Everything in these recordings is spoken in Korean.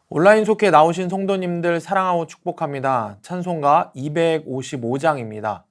온라인 속에 나오신 성도님들 사랑하고 축복합니다. 찬송가 255장입니다.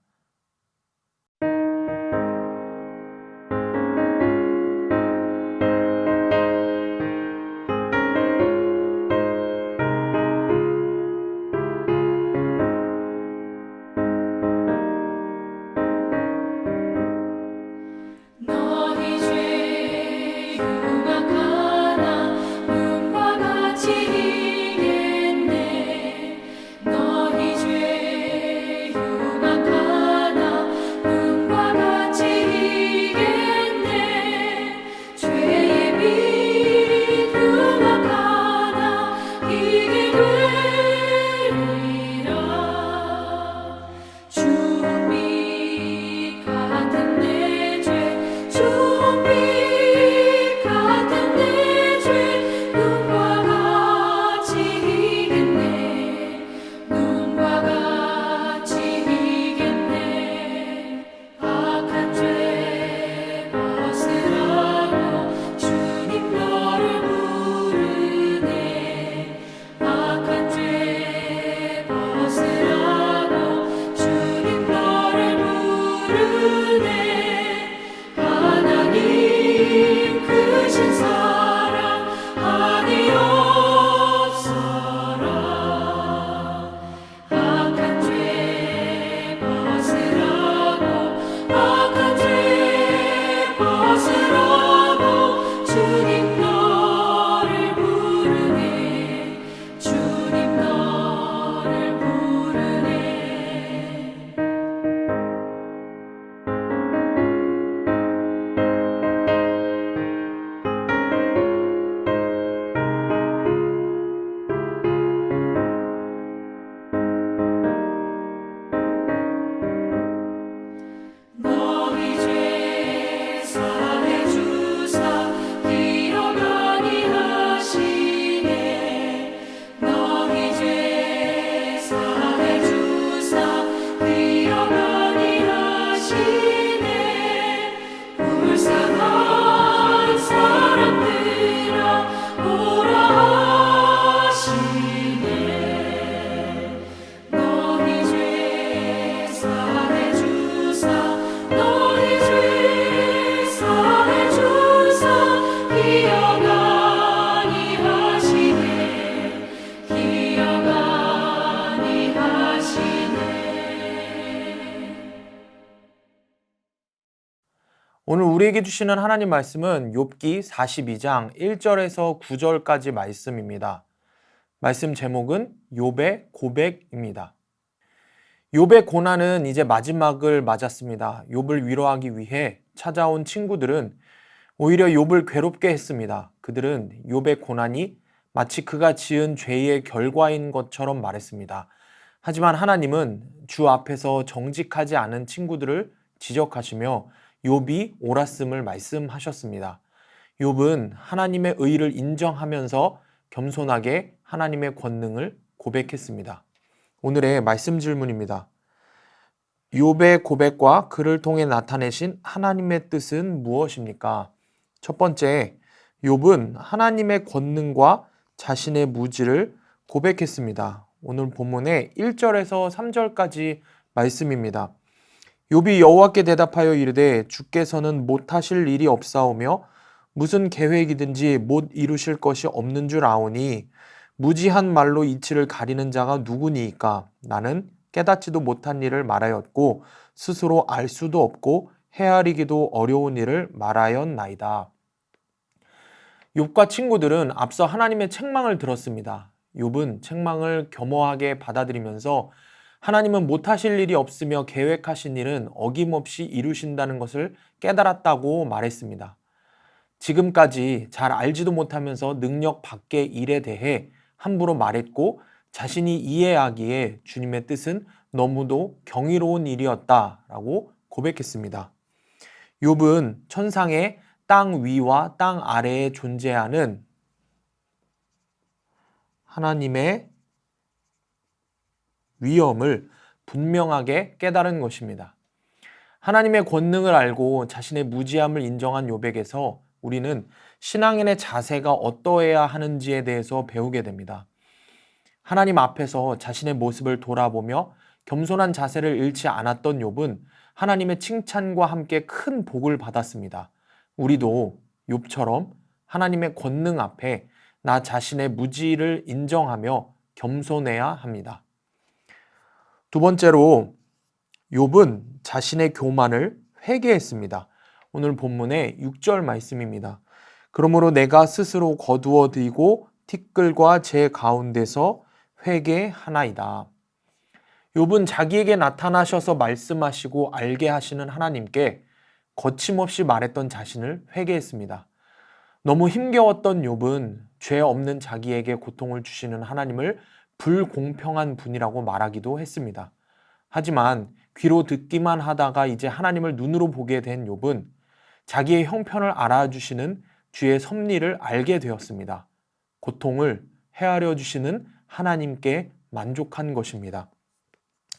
오늘 우리에게 주시는 하나님 말씀은 욥기 42장 1절에서 9절까지 말씀입니다. 말씀 제목은 욥의 고백입니다. 욥의 고난은 이제 마지막을 맞았습니다. 욥을 위로하기 위해 찾아온 친구들은 오히려 욥을 괴롭게 했습니다. 그들은 욥의 고난이 마치 그가 지은 죄의 결과인 것처럼 말했습니다. 하지만 하나님은 주 앞에서 정직하지 않은 친구들을 지적하시며 욥이 옳았음을 말씀하셨습니다. 욥은 하나님의 의를 인정하면서 겸손하게 하나님의 권능을 고백했습니다. 오늘의 말씀 질문입니다. 욥의 고백과 그를 통해 나타내신 하나님의 뜻은 무엇입니까? 첫 번째, 욥은 하나님의 권능과 자신의 무지를 고백했습니다. 오늘 본문의 1절에서 3절까지 말씀입니다. 욥이 여호와께 대답하여 이르되 주께서는 못하실 일이 없사오며 무슨 계획이든지 못 이루실 것이 없는 줄 아오니 무지한 말로 이치를 가리는 자가 누구니이까? 나는 깨닫지도 못한 일을 말하였고 스스로 알 수도 없고 헤아리기도 어려운 일을 말하였나이다. 욥과 친구들은 앞서 하나님의 책망을 들었습니다. 욥은 책망을 겸허하게 받아들이면서 하나님은 못하실 일이 없으며 계획하신 일은 어김없이 이루신다는 것을 깨달았다고 말했습니다. 지금까지 잘 알지도 못하면서 능력 밖의 일에 대해 함부로 말했고 자신이 이해하기에 주님의 뜻은 너무도 경이로운 일이었다라고 고백했습니다. 욥은 천상의 땅 위와 땅 아래에 존재하는 하나님의 위엄을 분명하게 깨달은 것입니다. 하나님의 권능을 알고 자신의 무지함을 인정한 욥에게서 우리는 신앙인의 자세가 어떠해야 하는지에 대해서 배우게 됩니다. 하나님 앞에서 자신의 모습을 돌아보며 겸손한 자세를 잃지 않았던 욥은 하나님의 칭찬과 함께 큰 복을 받았습니다. 우리도 욥처럼 하나님의 권능 앞에 나 자신의 무지를 인정하며 겸손해야 합니다. 두 번째로 욥은 자신의 교만을 회개했습니다. 오늘 본문의 6절 말씀입니다. 그러므로 내가 스스로 거두어 들이고 티끌과 제 가운데서 회개하나이다. 욥은 자기에게 나타나셔서 말씀하시고 알게 하시는 하나님께 거침없이 말했던 자신을 회개했습니다. 너무 힘겨웠던 욥은 죄 없는 자기에게 고통을 주시는 하나님을 불공평한 분이라고 말하기도 했습니다. 하지만 귀로 듣기만 하다가 이제 하나님을 눈으로 보게 된 욥은 자기의 형편을 알아주시는 주의 섭리를 알게 되었습니다. 고통을 헤아려 주시는 하나님께 만족한 것입니다.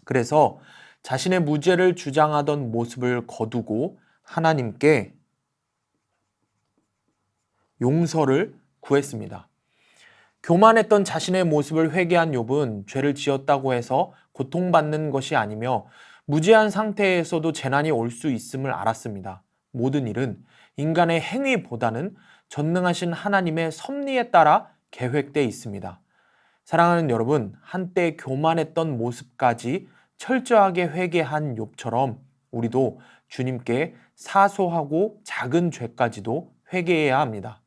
그래서 자신의 무죄를 주장하던 모습을 거두고 하나님께 용서를 구했습니다. 교만했던 자신의 모습을 회개한 욥은 죄를 지었다고 해서 고통받는 것이 아니며 무죄한 상태에서도 재난이 올 수 있음을 알았습니다. 모든 일은 인간의 행위보다는 전능하신 하나님의 섭리에 따라 계획되어 있습니다. 사랑하는 여러분, 한때 교만했던 모습까지 철저하게 회개한 욥처럼 우리도 주님께 사소하고 작은 죄까지도 회개해야 합니다.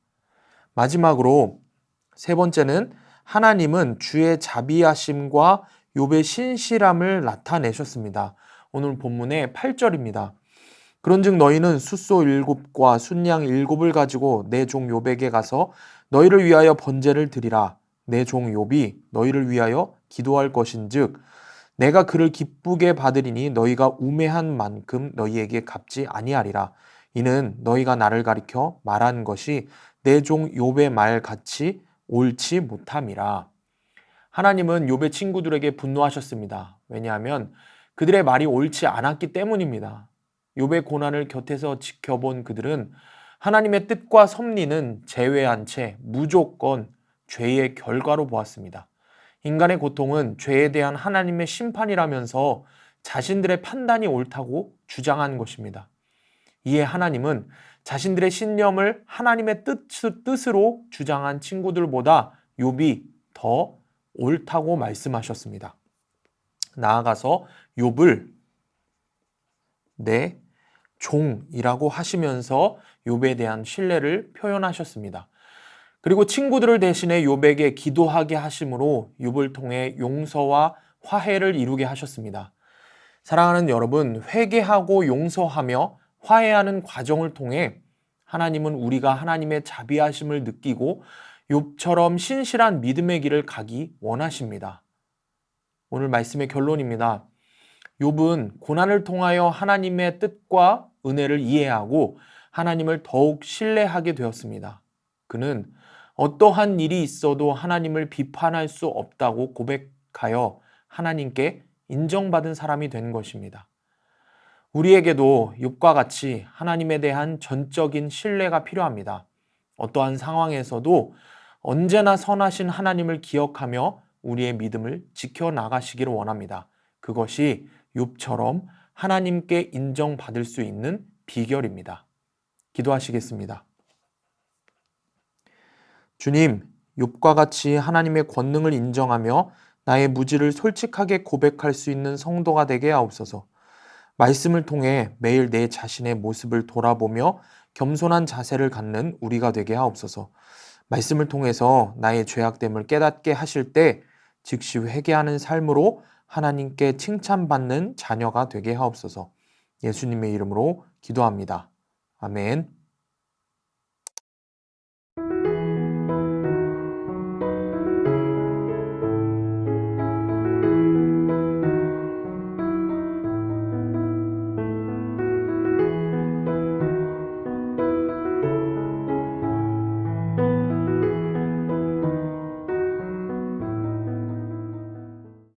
마지막으로 세 번째는 하나님은 주의 자비하심과 욥의 신실함을 나타내셨습니다. 오늘 본문의 8절입니다. 그런즉 너희는 숫소 7과 순양 7을 가지고 내 종 욥에게 가서 너희를 위하여 번제를 드리라. 내 종 욥이 너희를 위하여 기도할 것인즉 내가 그를 기쁘게 받으리니 너희가 우매한 만큼 너희에게 갚지 아니하리라. 이는 너희가 나를 가리켜 말한 것이 내 종 욥의 말 같이 옳지 못함이라. 하나님은 욥의 친구들에게 분노하셨습니다. 왜냐하면 그들의 말이 옳지 않았기 때문입니다. 욥의 고난을 곁에서 지켜본 그들은 하나님의 뜻과 섭리는 제외한 채 무조건 죄의 결과로 보았습니다. 인간의 고통은 죄에 대한 하나님의 심판이라면서 자신들의 판단이 옳다고 주장한 것입니다. 이에 하나님은 자신들의 신념을 하나님의 뜻으로 주장한 친구들보다 욥이 더 옳다고 말씀하셨습니다. 나아가서 욥을 내 종이라고 하시면서 욥에 대한 신뢰를 표현하셨습니다. 그리고 친구들을 대신해 욥에게 기도하게 하심으로 욥을 통해 용서와 화해를 이루게 하셨습니다. 사랑하는 여러분, 회개하고 용서하며 화해하는 과정을 통해 하나님은 우리가 하나님의 자비하심을 느끼고 욥처럼 신실한 믿음의 길을 가기 원하십니다. 오늘 말씀의 결론입니다. 욥은 고난을 통하여 하나님의 뜻과 은혜를 이해하고 하나님을 더욱 신뢰하게 되었습니다. 그는 어떠한 일이 있어도 하나님을 비판할 수 없다고 고백하여 하나님께 인정받은 사람이 된 것입니다. 우리에게도 욥과 같이 하나님에 대한 전적인 신뢰가 필요합니다. 어떠한 상황에서도 언제나 선하신 하나님을 기억하며 우리의 믿음을 지켜나가시기를 원합니다. 그것이 욥처럼 하나님께 인정받을 수 있는 비결입니다. 기도하시겠습니다. 주님, 욥과 같이 하나님의 권능을 인정하며 나의 무지를 솔직하게 고백할 수 있는 성도가 되게 하옵소서. 말씀을 통해 매일 내 자신의 모습을 돌아보며 겸손한 자세를 갖는 우리가 되게 하옵소서. 말씀을 통해서 나의 죄악됨을 깨닫게 하실 때 즉시 회개하는 삶으로 하나님께 칭찬받는 자녀가 되게 하옵소서. 예수님의 이름으로 기도합니다. 아멘.